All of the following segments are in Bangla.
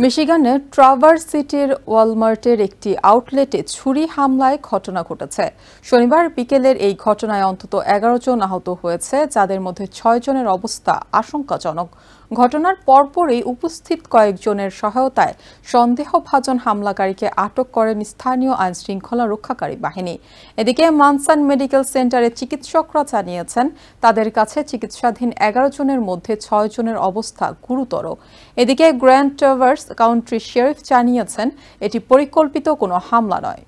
মিশিগানে ট্রাভার্স সিটির ওয়ালমার্টের একটি আউটলেটে ছুরি হামলায় ঘটনা ঘটেছে। শনিবার বিকেলের এই ঘটনায় অন্তত 11 জন আহত হয়েছে, যাদের মধ্যে 6 জনের অবস্থা আশঙ্কাজনক। ঘটনার পরপরই উপস্থিত কয়েকজনের সহায়তায় সন্দেহভাজন হামলাকারীকে আটক করেন স্থানীয় আইনশৃঙ্খলা রক্ষাকারী বাহিনী। এদিকে মানসান মেডিকেল সেন্টারে চিকিৎসকরা জানিয়েছেন, তাদের কাছে চিকিৎসাধীন 11 জনের মধ্যে 6 জনের অবস্থা গুরুতর। এদিকে গ্র্যান্ড ট্রাভার্স কাউন্টি শেরিফ জানিয়েছেন, এটি পরিকল্পিত কোনো হামলা নয়।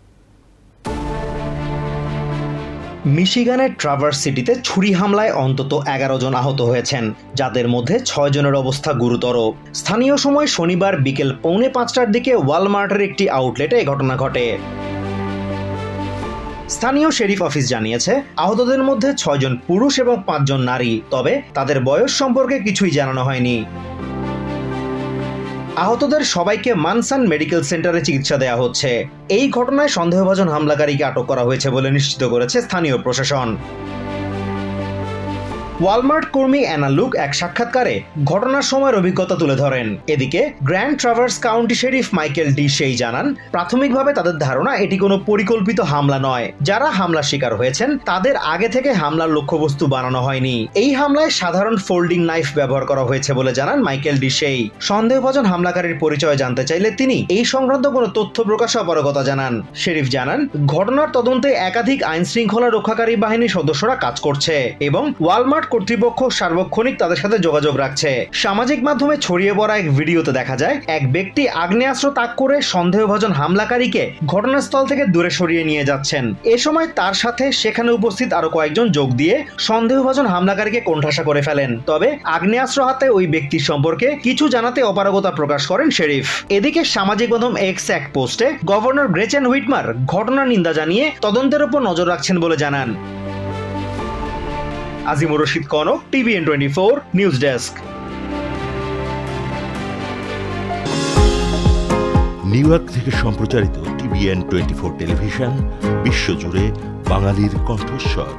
মিশিগানের ট্রাভার্স সিটিতে ছুরি হামলায় অন্তত 11 জন আহত হয়েছেন, যাদের মধ্যে 6 জনের অবস্থা গুরুতর। স্থানীয় সময় শনিবার বিকেল 4:45টার দিকে ওয়ালমার্টের একটি আউটলেটে এই ঘটনা ঘটে। স্থানীয় শেরিফ অফিস জানিয়েছে, আহতদের মধ্যে 6 জন পুরুষ এবং 5 জন নারী, তবে তাদের বয়স সম্পর্কে কিছুই জানানো হয়নি। আহতদের সবাইকে মানসান মেডিকেল সেন্টারে চিকিৎসা দেওয়া হচ্ছে। এই ঘটনায় সন্দেহভাজন হামলাকারীকে আটক করা হয়েছে বলে নিশ্চিত করেছে স্থানীয় প্রশাসন। ওয়ালমার্ট কর্মী অ্যানা লুক এক সাক্ষাৎকারে ঘটনার সময়ের অভিজ্ঞতা তুলে ধরেন। এদিকে grand traverse county sheriff Michael D সেই জানান, প্রাথমিকভাবে তাদের ধারণা এটি কোনো পরিকল্পিত হামলা নয়। যারা হামলার শিকার হয়েছেন তাদের আগে থেকে হামলার লক্ষ্যবস্তু বানানো হয়নি। এই হামলায় সাধারণ ফোল্ডিং নাইফ ব্যবহার করা হয়েছে বলে জানান মাইকেল ডি সেই। সন্দেহভাজন হামলাকারীর পরিচয় জানতে চাইলে তিনি এই সংক্রান্ত কোনো তথ্য প্রকাশে অপারগতা জানান। শেরিফ জানান, ঘটনার তদন্তে একাধিক আইন শৃঙ্খলা রক্ষাকারী বাহিনীর সদস্যরা কাজ করছে এবং ওয়ালমার্ট কর্তৃপক্ষ সার্বক্ষণিক তাদের সাথে যোগাযোগ রাখছে। সামাজিক মাধ্যমে ছড়িয়ে পড়া এক ভিডিওতে দেখা যায়, এক ব্যক্তি আগ্নেয়াস্ত্র তাক করে সন্দেহভাজন হামলাকারীকে ঘটনাস্থল থেকে দূরে সরিয়ে নিয়ে যাচ্ছেন। এ সময় তার সাথে সেখানে উপস্থিত আরো কয়েকজন যোগ দিয়ে সন্দেহভাজন হামলাকারীকে কোণঠাসা করে ফেলেন। তবে আগ্নেয়াস্ত্র হাতে ওই ব্যক্তির সম্পর্কে কিছু জানাতে অপারগতা প্রকাশ করেন শেরিফ। এদিকে সামাজিক মাধ্যম এক্স এক পোস্টে গভর্নর গ্রেচেন হুইটমার ঘটনার নিন্দা জানিয়ে তদন্তের উপর নজর রাখছেন বলে জানান। Azimur Rashid Kanak, TVN 24 news desk. New York থেকে সম্প্রচারিত TVN 24 টেলিভিশন বিশ্বজুড়ে বাঙালির কণ্ঠস্বর।